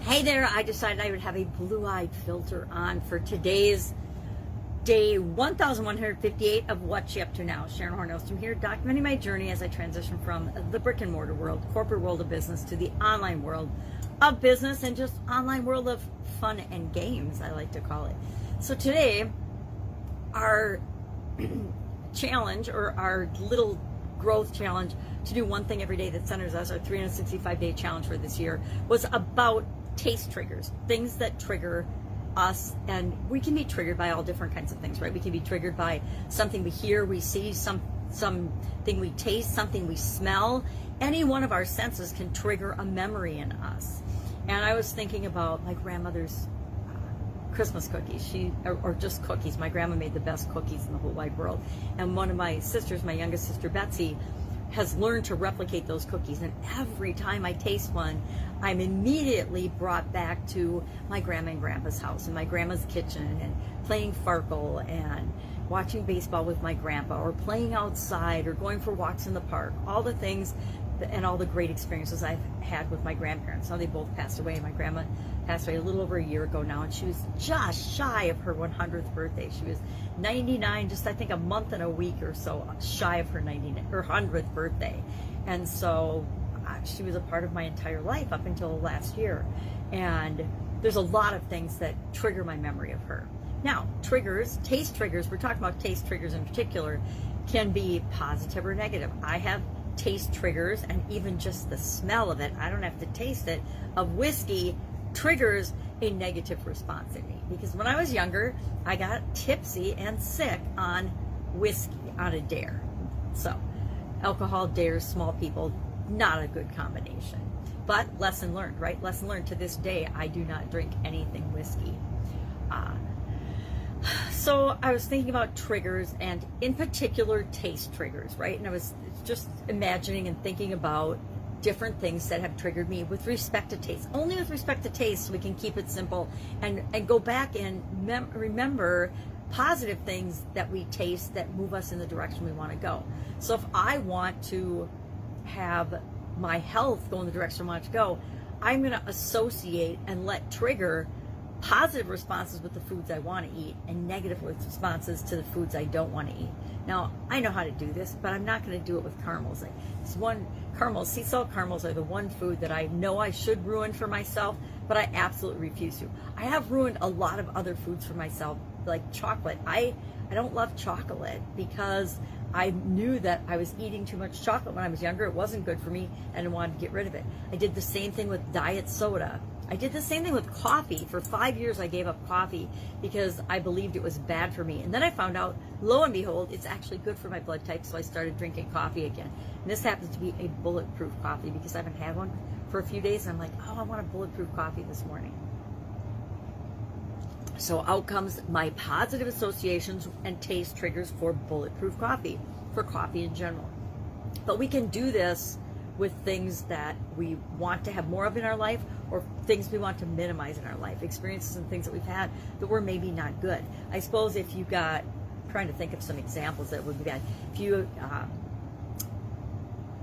Hey there, I decided I would have a blue-eyed filter on for today's day 1158 of What's She Up To Now. Sharon Horne-Ellstrom here, documenting my journey as I transition from the brick and mortar world, corporate world of business, to the online world of business and just online world of fun and games, I like to call it. So today, our challenge, or our little growth challenge to do one thing every day that centers us, our 365-day challenge for this year, was about taste triggers, things that trigger us. And we can be triggered by all different kinds of things, right? We can be triggered by something we hear, we see, something we taste, something we smell. Any one of our senses can trigger a memory in us. And I was thinking about my grandmother's Christmas cookies, or just cookies. My grandma made the best cookies in the whole wide world. And one of my sisters, my youngest sister Betsy, has learned to replicate those cookies. And every time I taste one, I'm immediately brought back to my grandma and grandpa's house, and my grandma's kitchen, and playing Farkle, and watching baseball with my grandpa, or playing outside, or going for walks in the park. All the things and all the great experiences I've had with my grandparents. Now they both passed away. My grandma passed away a little over a year ago now, and she was just shy of her 100th birthday. She was 99, just I think a month and a week or so shy of her 100th birthday. And so she was a part of my entire life up until last year. And there's a lot of things that trigger my memory of her. Now, triggers, taste triggers, we're talking about taste triggers in particular, can be positive or negative. I have taste triggers, and even just the smell of it, I don't have to taste it, of whiskey triggers a negative response in me. Because when I was younger, I got tipsy and sick on whiskey on a dare. So alcohol dares small people, not a good combination. But lesson learned, right? Lesson learned. To this day, I do not drink anything whiskey. So I was thinking about triggers, and in particular taste triggers, right? And I was just imagining and thinking about different things that have triggered me with respect to taste. Only with respect to taste, so we can keep it simple and go back and remember positive things that we taste that move us in the direction we want to go. So if I want to have my health go in the direction I want it to go, I'm going to associate and let trigger positive responses with the foods I want to eat, and negative responses to the foods I don't want to eat. Now, I know how to do this, but I'm not going to do it with caramels. Sea salt caramels are the one food that I know I should ruin for myself, but I absolutely refuse to. I have ruined a lot of other foods for myself, like chocolate. I don't love chocolate because I knew that I was eating too much chocolate when I was younger. It wasn't good for me, and I wanted to get rid of it. I did the same thing with diet soda. I did the same thing with coffee. For 5 years, I gave up coffee because I believed it was bad for me. And then I found out, lo and behold, it's actually good for my blood type, so I started drinking coffee again. And this happens to be a bulletproof coffee because I haven't had one for a few days, and I'm like, oh, I want a bulletproof coffee this morning. So out comes my positive associations and taste triggers for bulletproof coffee, for coffee in general. But we can do this with things that we want to have more of in our life, or things we want to minimize in our life, experiences and things that we've had that were maybe not good. I suppose if you got, I'm trying to think of some examples that would be bad. If you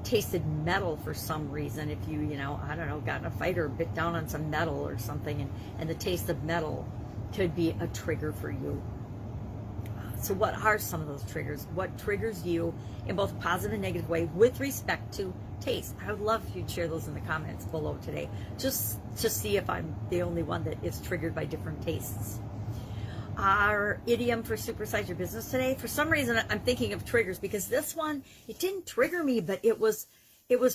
tasted metal for some reason, if you, I don't know, got in a fight or bit down on some metal or something, and the taste of metal could be a trigger for you. So what are some of those triggers? What triggers you in both a positive and negative way with respect to taste? I would love if you'd share those in the comments below today, just to see if I'm the only one that is triggered by different tastes. Our idiom for supersize your business today, for some reason I'm thinking of triggers, because this one, it didn't trigger me, but it was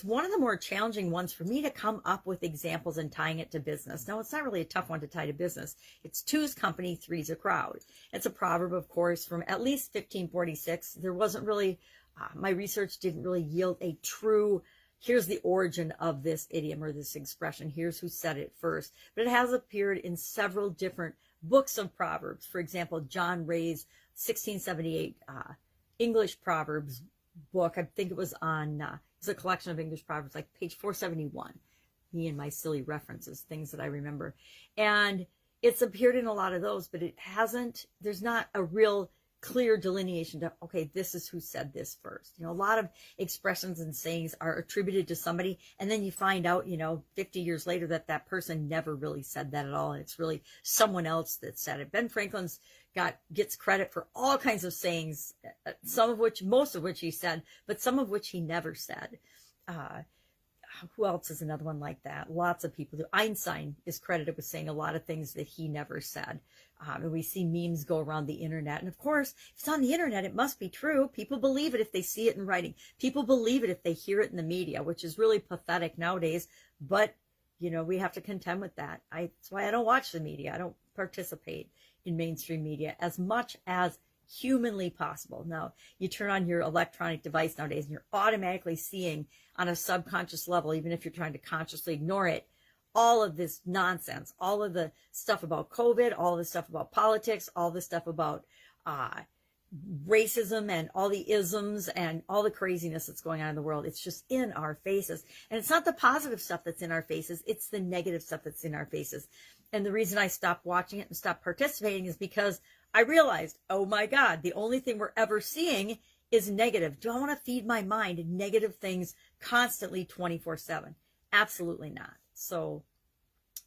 one of the more challenging ones for me to come up with examples and tying it to business. Now, it's not really a tough one to tie to business. It's two's company, three's a crowd. It's a proverb, of course, from at least 1546. There wasn't really, my research didn't really yield a true, here's the origin of this idiom or this expression. Here's who said it first. But it has appeared in several different books of proverbs. For example, John Ray's 1678 English Proverbs book. I think it was on... it's a collection of English proverbs, like page 471. Me and my silly references, things that I remember. And it's appeared in a lot of those, but it hasn't, there's not a real clear delineation to, okay, this is who said this first. You know, a lot of expressions and sayings are attributed to somebody, and then you find out, 50 years later that that person never really said that at all, and it's really someone else that said it. Ben Franklin's gets credit for all kinds of sayings, most of which he said, but some of which he never said. Who else is another one like that? Lots of people do. Einstein is credited with saying a lot of things that he never said. And we see memes go around the internet. And of course, if it's on the internet, it must be true. People believe it if they see it in writing. People believe it if they hear it in the media, which is really pathetic nowadays. But, we have to contend with that. That's why I don't watch the media. I don't participate in mainstream media as much as humanly possible. Now, you turn on your electronic device nowadays and you're automatically seeing on a subconscious level, even if you're trying to consciously ignore it, all of this nonsense, all of the stuff about COVID, all the stuff about politics, all the stuff about racism and all the isms and all the craziness that's going on in the world. It's just in our faces. And it's not the positive stuff that's in our faces. It's the negative stuff that's in our faces. And the reason I stopped watching it and stopped participating is because I realized, oh my God, the only thing we're ever seeing is negative. Do I want to feed my mind negative things constantly 24/7? Absolutely not. So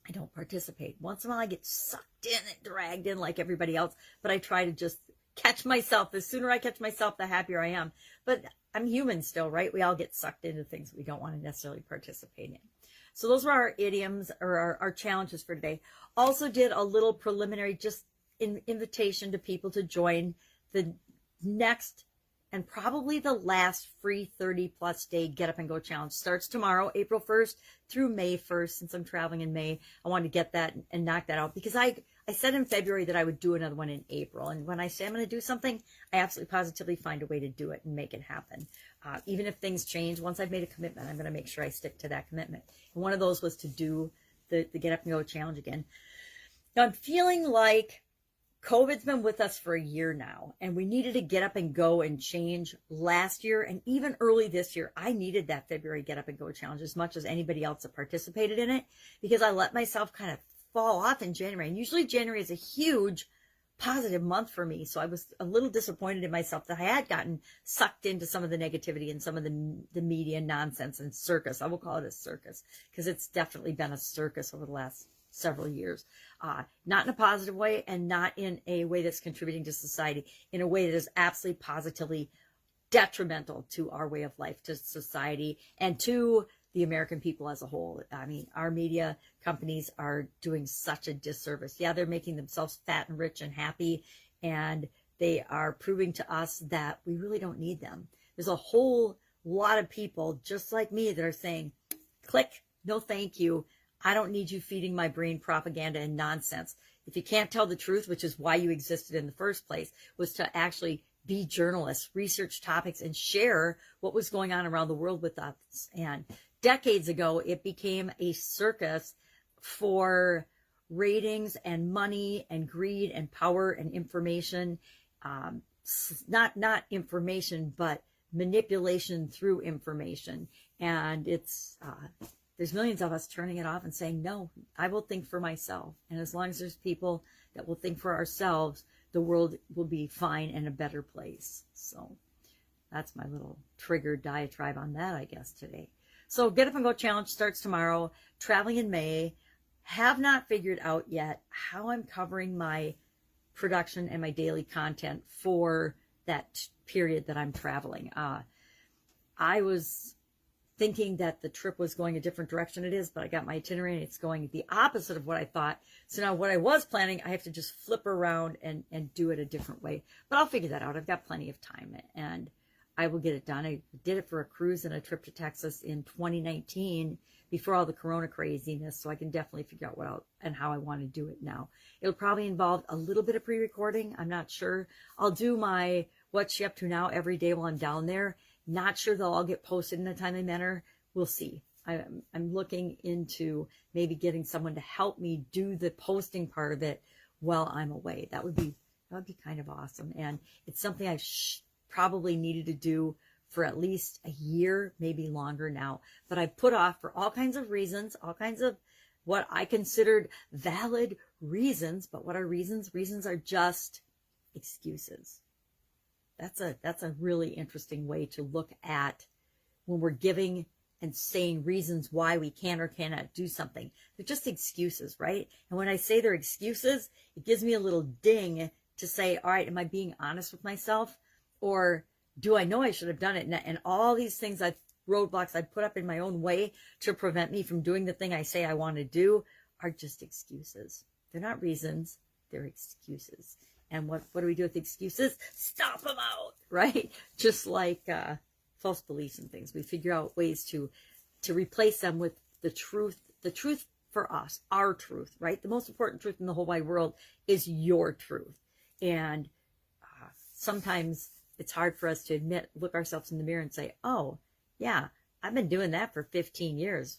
I don't participate. Once in a while I get sucked in and dragged in like everybody else, but I try to just catch myself. The sooner I catch myself, the happier I am. But I'm human still, right? We all get sucked into things we don't want to necessarily participate in. So those were our idioms or our challenges for today. Also did a little preliminary just invitation to people to join the next and probably the last free 30+ day Get Up and Go challenge. Starts tomorrow, April 1st through May 1st. Since I'm traveling in May, I wanted to get that and knock that out, because I said in February that I would do another one in April. And when I say I'm going to do something, I absolutely positively find a way to do it and make it happen. Even if things change, once I've made a commitment, I'm going to make sure I stick to that commitment. And one of those was to do the Get Up and Go challenge again. Now I'm feeling like COVID's been with us for a year now, and we needed to get up and go and change last year and even early this year. I needed that February Get Up and Go challenge as much as anybody else that participated in it, because I let myself kind of fall off in January. And usually January is a huge positive month for me. So I was a little disappointed in myself that I had gotten sucked into some of the negativity and some of the media nonsense and circus. I will call it a circus, because it's definitely been a circus over the last several years, not in a positive way and not in a way that's contributing to society, in a way that is absolutely positively detrimental to our way of life, to society, and to the American people as a whole. I mean, our media companies are doing such a disservice. Yeah, they're making themselves fat and rich and happy, and they are proving to us that we really don't need them. There's a whole lot of people just like me that are saying, click, no thank you. I don't need you feeding my brain propaganda and nonsense. If you can't tell the truth, which is why you existed in the first place, was to actually be journalists, research topics, and share what was going on around the world with us. And decades ago, it became a circus for ratings and money and greed and power and information. Not information, but manipulation through information. And it's... there's millions of us turning it off and saying, no, I will think for myself. And as long as there's people that will think for ourselves, the world will be fine and a better place. So that's my little trigger diatribe on that, I guess, today. So Get Up and Go challenge starts tomorrow, traveling in May. Have not figured out yet how I'm covering my production and my daily content for that period that I'm traveling. I was thinking that the trip was going a different direction. It is, but I got my itinerary and it's going the opposite of what I thought. So now what I was planning, I have to just flip around and do it a different way. But I'll figure that out. I've got plenty of time and I will get it done. I did it for a cruise and a trip to Texas in 2019 before all the corona craziness. So I can definitely figure out what and how I want to do it now. It'll probably involve a little bit of pre-recording. I'm not sure. I'll do my What's She Up To Now every day while I'm down there. Not sure they'll all get posted in a timely manner. We'll see. I'm looking into maybe getting someone to help me do the posting part of it while I'm away. That would be kind of awesome. And it's something I've probably needed to do for at least a year, maybe longer now. But I've put off for all kinds of reasons, all kinds of what I considered valid reasons. But what are reasons? Reasons are just excuses. That's a really interesting way to look at when we're giving and saying reasons why we can or cannot do something. They're just excuses, right? And when I say they're excuses, it gives me a little ding to say, all right, am I being honest with myself? Or do I know I should have done it? And all these things roadblocks I put up in my own way to prevent me from doing the thing I say I want to do are just excuses. They're not reasons, they're excuses. And what do we do with excuses? Stop them out, right? Just like false beliefs and things. We figure out ways to replace them with the truth for us, our truth, right? The most important truth in the whole wide world is your truth. And sometimes it's hard for us to admit, look ourselves in the mirror and say, oh, yeah, I've been doing that for 15 years.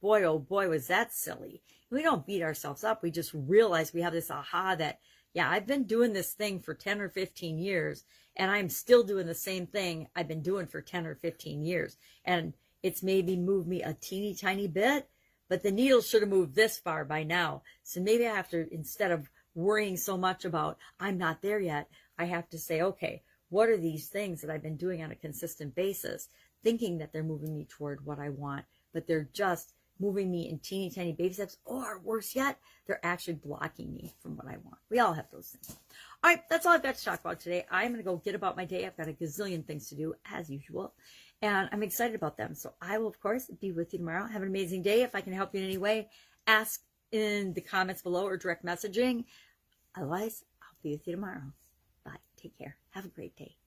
Boy, oh boy, was that silly. We don't beat ourselves up. We just realize we have this aha that, yeah, I've been doing this thing for 10 or 15 years, and I'm still doing the same thing I've been doing for 10 or 15 years. And it's maybe moved me a teeny tiny bit, but the needle should have moved this far by now. So maybe I have to, instead of worrying so much about, I'm not there yet, I have to say, okay, what are these things that I've been doing on a consistent basis, thinking that they're moving me toward what I want, but they're just moving me in teeny tiny baby steps, or worse yet, they're actually blocking me from what I want. We all have those things. All right, that's all I've got to talk about today. I'm going to go get about my day. I've got a gazillion things to do, as usual, and I'm excited about them. So I will, of course, be with you tomorrow. Have an amazing day. If I can help you in any way, ask in the comments below or direct messaging. Otherwise, I'll be with you tomorrow. Bye. Take care. Have a great day.